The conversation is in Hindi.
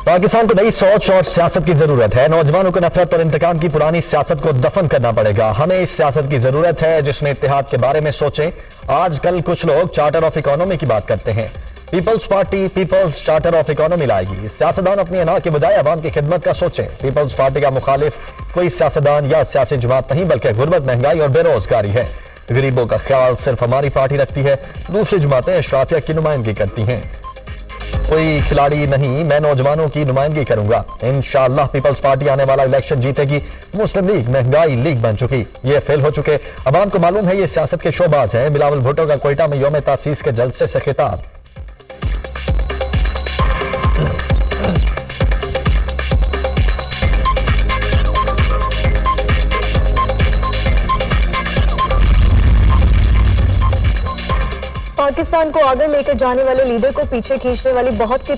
पाकिस्तान को नई सोच और सियासत की जरूरत है। नौजवानों को नफरत और इंतकाम की पुरानी सियासत को दफन करना पड़ेगा। हमें इस सियासत की जरूरत है जिसमें इत्तेहाद के बारे में सोचें। आजकल कुछ लोग चार्टर ऑफ इकोनॉमी की बात करते हैं। Peoples party peoples charter of economy लाएगी। सियासतदान अपनी अना के बजाय अवाम की खिदमत का सोचें। पीपल्स पार्टी का मुखालिफ कोई सियासतदान या सियासी जमात नहीं बल्कि गुर्बत, महंगाई और बेरोजगारी है। गरीबों का ख्याल सिर्फ हमारी पार्टी रखती है, दूसरी जमातें अशराफिया की नुमाइंदगी करती हैं। कोई खिलाड़ी नहीं, मैं नौजवानों की नुमाइंदगी करूंगा। इंशाअल्लाह पीपल्स पार्टी आने वाला इलेक्शन जीतेगी। मुस्लिम लीग महंगाई लीग बन चुकी, ये फेल हो चुके। अवाम को मालूम है ये सियासत के शोबाज हैं। बिलावल भुट्टो का कोयटा में यौम तासीस के जलसे से खिताब। पाकिस्तान को आगे लेकर जाने वाले लीडर को पीछे खींचने वाली बहुत सी